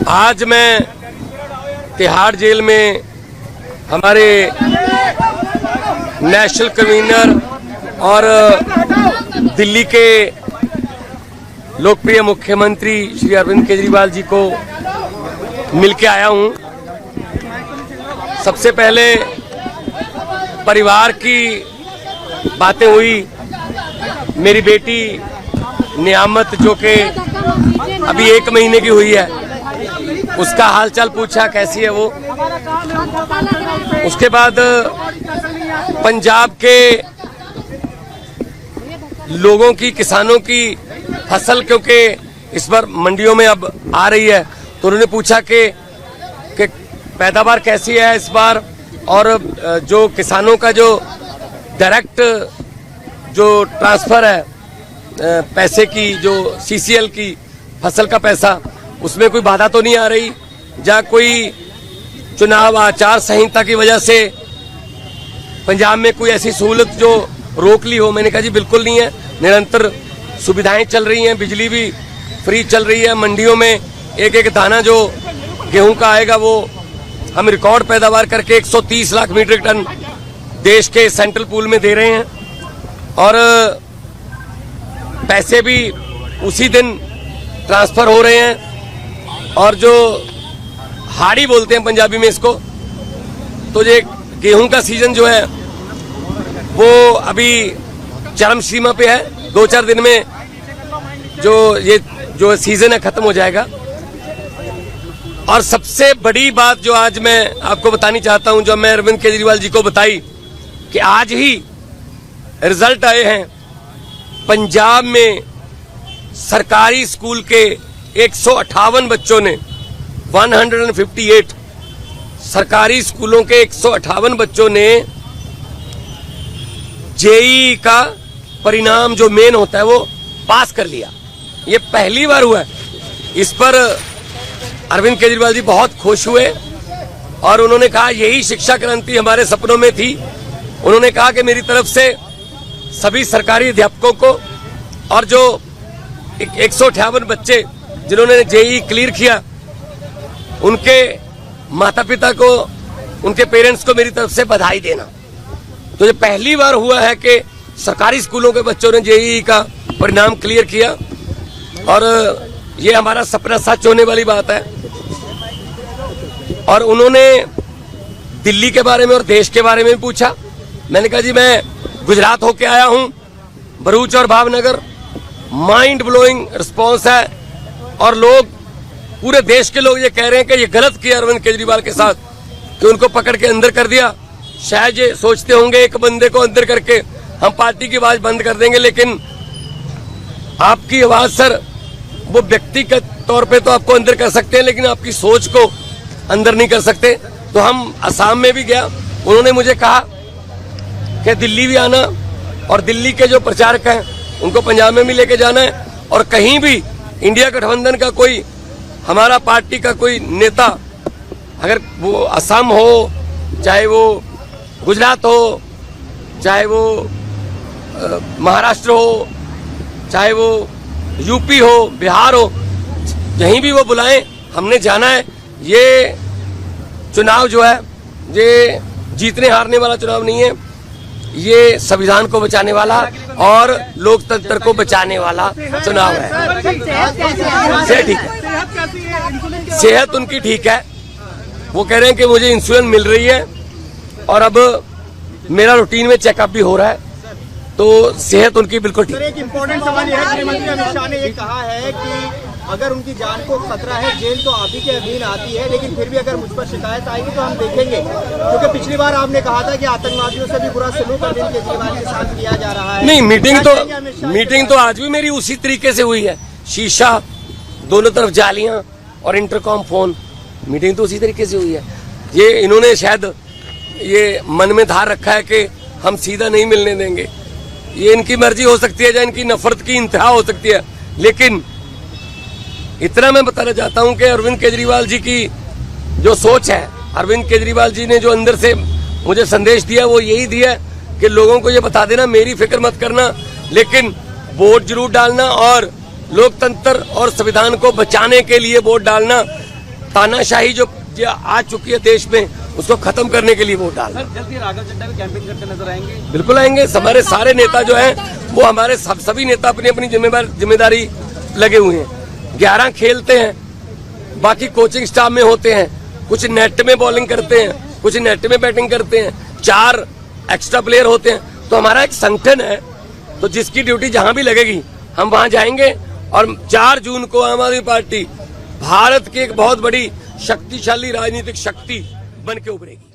आज मैं तिहाड़ जेल में हमारे नेशनल कन्वीनर और दिल्ली के लोकप्रिय मुख्यमंत्री श्री अरविंद केजरीवाल जी को मिलके आया हूं। सबसे पहले परिवार की बातें हुई। मेरी बेटी नियामत जो कि अभी 1 महीने की हुई है, उसका हालचाल पूछा, कैसी है वो। उसके बाद पंजाब के लोगों की, किसानों की फसल क्योंकि इस बार मंडियों में अब आ रही है, तो उन्होंने पूछा कि पैदावार कैसी है इस बार, और जो किसानों का जो डायरेक्ट जो ट्रांसफर है पैसे की, जो सीसीएल की फसल का पैसा, उसमें कोई बाधा तो नहीं आ रही, या कोई चुनाव आचार संहिता की वजह से पंजाब में कोई ऐसी सहूलत जो रोक ली हो। मैंने कहा जी बिल्कुल नहीं है, निरंतर सुविधाएं चल रही हैं, बिजली भी फ्री चल रही है, मंडियों में एक एक दाना जो गेहूं का आएगा वो हम रिकॉर्ड पैदावार करके 130 लाख मीट्रिक टन देश के सेंट्रल पूल में दे रहे हैं, और पैसे भी उसी दिन ट्रांसफर हो रहे हैं। और जो हाड़ी बोलते हैं पंजाबी में इसको, तो ये गेहूं का सीजन जो है वो अभी चरम सीमा पे है। 2-4 दिन में जो सीजन है खत्म हो जाएगा। और सबसे बड़ी बात जो आज मैं आपको बतानी चाहता हूं, जो मैं अरविंद केजरीवाल जी को बताई, कि आज ही रिजल्ट आए हैं पंजाब में सरकारी स्कूल के 158 बच्चों ने, 158 सरकारी स्कूलों के 158 बच्चों ने जेईई का परिणाम जो मेन होता है वो पास कर लिया। ये पहली बार हुआ है। इस पर अरविंद केजरीवाल जी बहुत खुश हुए और उन्होंने कहा यही शिक्षा क्रांति हमारे सपनों में थी। उन्होंने कहा कि मेरी तरफ से सभी सरकारी अध्यापकों को और जो 158 बच्चे जिन्होंने जेईई क्लियर किया, उनके माता पिता को, उनके पेरेंट्स को मेरी तरफ से बधाई देना। तो ये पहली बार हुआ है कि सरकारी स्कूलों के बच्चों ने जेईई का परिणाम क्लियर किया, और ये हमारा सपना सच होने वाली बात है। और उन्होंने दिल्ली के बारे में और देश के बारे में भी पूछा। मैंने कहा जी मैं गुजरात होके आया हूं, भरूच और भावनगर, माइंड ब्लोइंग रिस्पॉन्स है, और लोग, पूरे देश के लोग ये कह रहे हैं कि ये गलत किया अरविंद केजरीवाल के साथ कि उनको पकड़ के अंदर कर दिया। शायद ये सोचते होंगे एक बंदे को अंदर करके हम पार्टी की आवाज बंद कर देंगे, लेकिन आपकी आवाज सर, वो व्यक्तिगत तौर पे तो आपको अंदर कर सकते हैं, लेकिन आपकी सोच को अंदर नहीं कर सकते। तो हम असम में भी गया, उन्होंने मुझे कहा कि दिल्ली भी आना, और दिल्ली के जो प्रचारक हैं उनको पंजाब में भी लेके जाना है, और कहीं भी इंडिया गठबंधन का कोई, हमारा पार्टी का कोई नेता, अगर वो असम हो, चाहे वो गुजरात हो, चाहे वो महाराष्ट्र हो, चाहे वो यूपी हो, बिहार हो, कहीं भी वो बुलाएं, हमने जाना है। ये चुनाव जो है ये जीतने हारने वाला चुनाव नहीं है, ये संविधान को बचाने वाला और लोकतंत्र को बचाने वाला चुनाव है। सेहत ठीक है, सेहत उनकी ठीक है। वो कह रहे हैं कि मुझे इंसुलिन मिल रही है, और अब मेरा रूटीन में चेकअप भी हो रहा है, तो सेहत उनकी बिल्कुल ठीक है। एक इम्पोर्टेंट सवाल यह है, गृहमंत्री अमित शाह ने ये कहा है कि अगर उनकी जान को खतरा है, जेल तो आप ही के अधीन आती है, लेकिन फिर भी अगर मुझ पर शिकायत आएगी तो हम देखेंगे, क्योंकि पिछली बार आपने कहा था कि आतंकवादियों से भी बुरा सलूक अरविंद केजरीवाल के साथ किया जा रहा है। नहीं, मीटिंग तो आज भी मेरी उसी तरीके से हुई है। शीशा, दोनों तरफ जालियां और इंटरकॉम फोन, मीटिंग तो उसी तरीके से हुई है। ये इन्होंने शायद ये मन में धार रखा है कि हम सीधा नहीं मिलने देंगे। ये इनकी मर्जी हो सकती है, या इनकी नफरत की इंतहा हो सकती है, लेकिन इतना मैं बताना चाहता हूं कि अरविंद केजरीवाल जी की जो सोच है, अरविंद केजरीवाल जी ने जो अंदर से मुझे संदेश दिया वो यही दिया कि लोगों को ये बता देना मेरी फिक्र मत करना, लेकिन वोट जरूर डालना और लोकतंत्र और संविधान को बचाने के लिए वोट डालना। तानाशाही जो आ चुकी है देश में, उसको खत्म करने के लिए वोट डाल। सर जल्दी राघव चड्ढा भी कैंपेन करते नजर आएंगे? बिल्कुल आएंगे। हमारे सारे नेता जो हैं वो हमारे सभी नेता अपनी अपनी जिम्मेदारी लगे हुए हैं। 11 खेलते हैं, बाकी कोचिंग स्टाफ में होते हैं, कुछ नेट में बॉलिंग करते हैं, कुछ नेट में बैटिंग करते हैं, 4 एक्स्ट्रा प्लेयर होते हैं। तो हमारा एक संगठन है, तो जिसकी ड्यूटी जहां भी लगेगी हम वहां जाएंगे। और 4 जून को आम आदमी पार्टी भारत की एक बहुत बड़ी शक्तिशाली राजनीतिक शक्ति बन के उभरेगी।